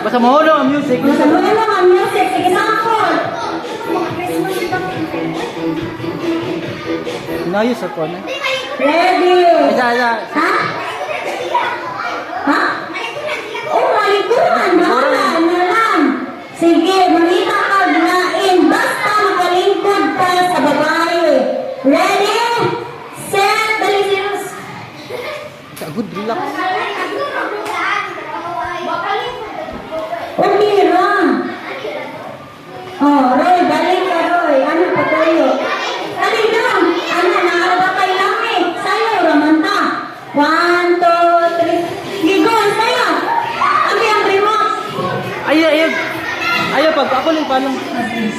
Basta mo ang music. Basta mo ang music. Sige, sample. Inayos ako na. Ready. Isa. Ha? Ha? Oh, malikuran. Bahala na lang. Sige, mamita ka nain. Basta makalingkod ka sa babae. Ready? Set. Dali, serious. Good, relax. Okay, wrong. Oh, Roy, balik ka, Roy. Ano pa tayo? Dali lang. Ano, nakaraba kayo lang eh. Sayo, ramanta. 1, 2, 3. Gigo, sayo. Abi ang remote. Ayaw, pag ako lang paano.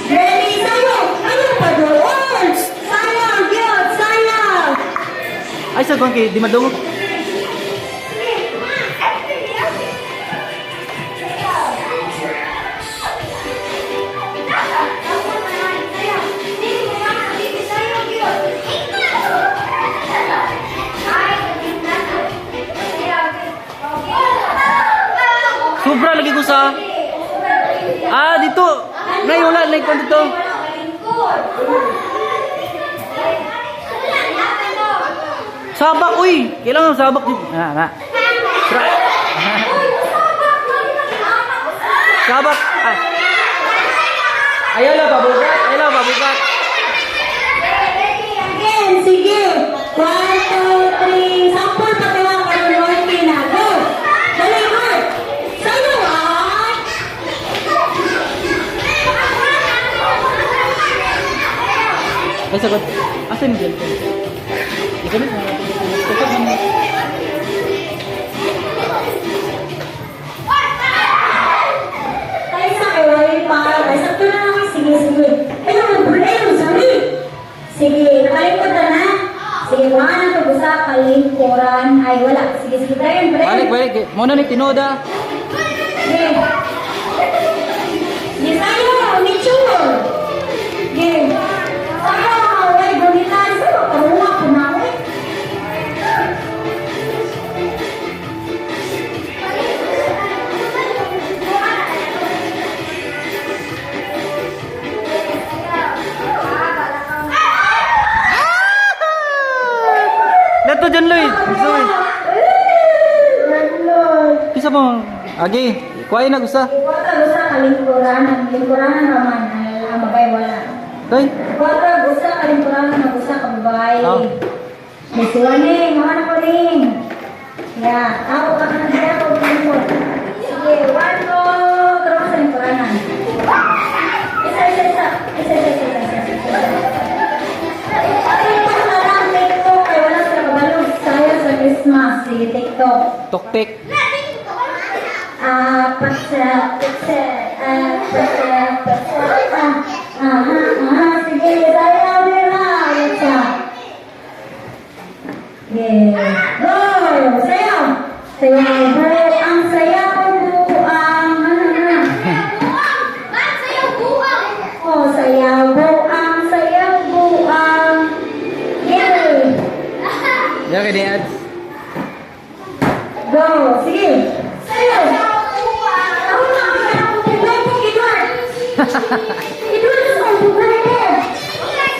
Ready, sayo. Ano pa doon? Sayo, gyud, sayo. Ay, sa kong di madungog. Sobra lagi ko sa... dito. Nay, wala. Nay, kung dito. Sabak, uy. Kailangan sabak dito. Sabak. Ayaw lang, pabukat. Again, sige. 1, 2, 3. Sample pa kayo ang karoon na. Go. Dali, go. Sayo, Ay, sagot. Asan yung gel? Ikaw na. Tayo sa kayo, para. Sakto na naman. Sige. Ayun, problema, sorry. Sige, nakalikod na. Sige, mga nang pag-usa, kalingkuran. Ay, wala. Sige, Brian. Balik. Muna ni Tinoda. Sige. Sige, sayo, mature. Sige. Sayo, ay, gunitan. Sayo, karuha ko na. Dato dyan, Lloyd. Sorry. Isa mo. Agi. Kuhain na gusto. Gusto kalingkuran. Ang lingkuran naman. Ang babay wala. Tay. Gusto kalingkuran. Ang gusto ka babay. May siwaning. Mga na ko rin. Yeah. Ako ka na siya. Ako kalingkur. Sige. 1, 2. Terus kalingkuranan. Isa. Christmas, sige, TikTok. Toktek. Sige, sayaw nila. Go! Sayaw! Sayaw po ang sayaw buang. Oh, sayaw po ang sayaw buang. Yay! Ya kay Dad. Go! Sige! Sayaw! Ako na ang bugay po, Edward! Edward, ang bugay po! Yan!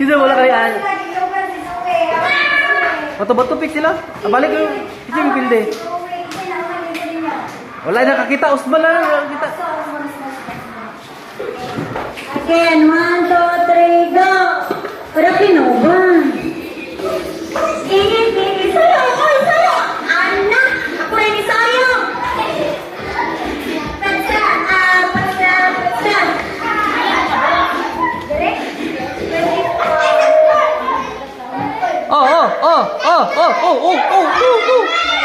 Kasi wala kayaan. Bato-bato pick sila. Balik yung kasi yung pilde. Wala na kakita. Usman na kakita. Again, 1, 2, 3, go! Pero pinoban. Sige, sayo! Oy, sayo! Anak! Ako rin isayo! Patsa!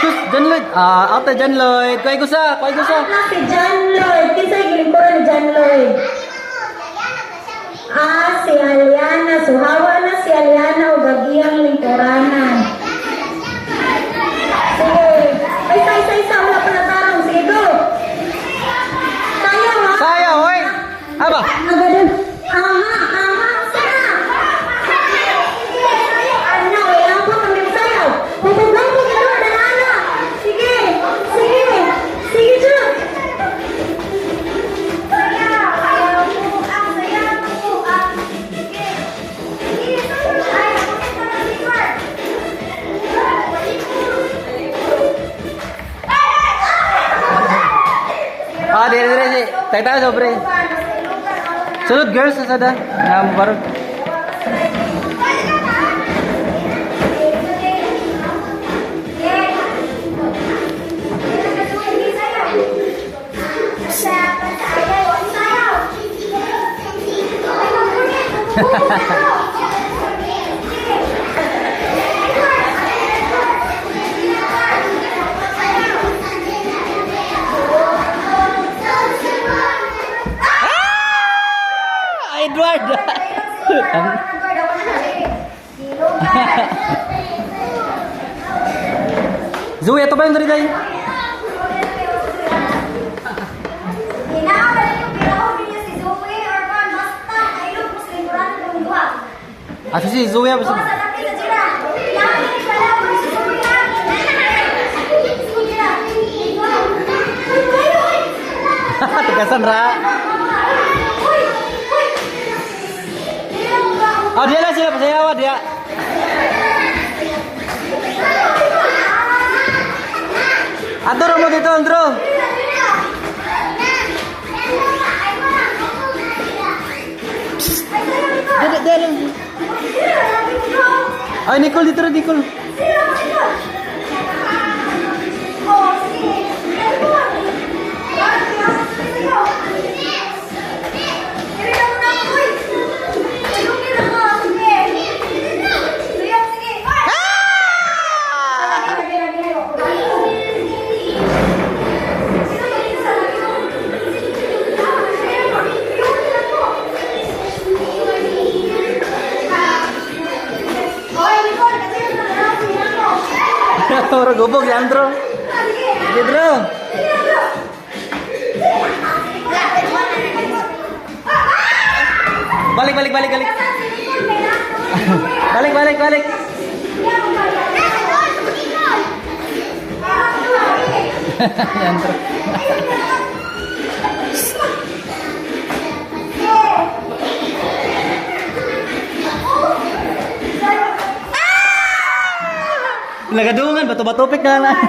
Sus, John Lloyd. Ate John Lloyd. Kuhay ko sa. Si John Lloyd. Kisay gilingkuran ni John Lloyd. Si Aliana. Suhawa na si Aliana o gagiyang lingkuran. tayo sobre. Sulod girls sa sada. Nga mo parang. Edward! Zoe, ito ba yung dari tayo? Aso si Zoe apa sih? Tegasan Ra. Oh dia lah siapa saya awak dia. Andro mau gitu Andro. Dia. Ay Nicole dito Nicole. Orang gobok ya Andro. Andro. Balik. Balik. Andro. Nagadungan, bato-batopik na lang.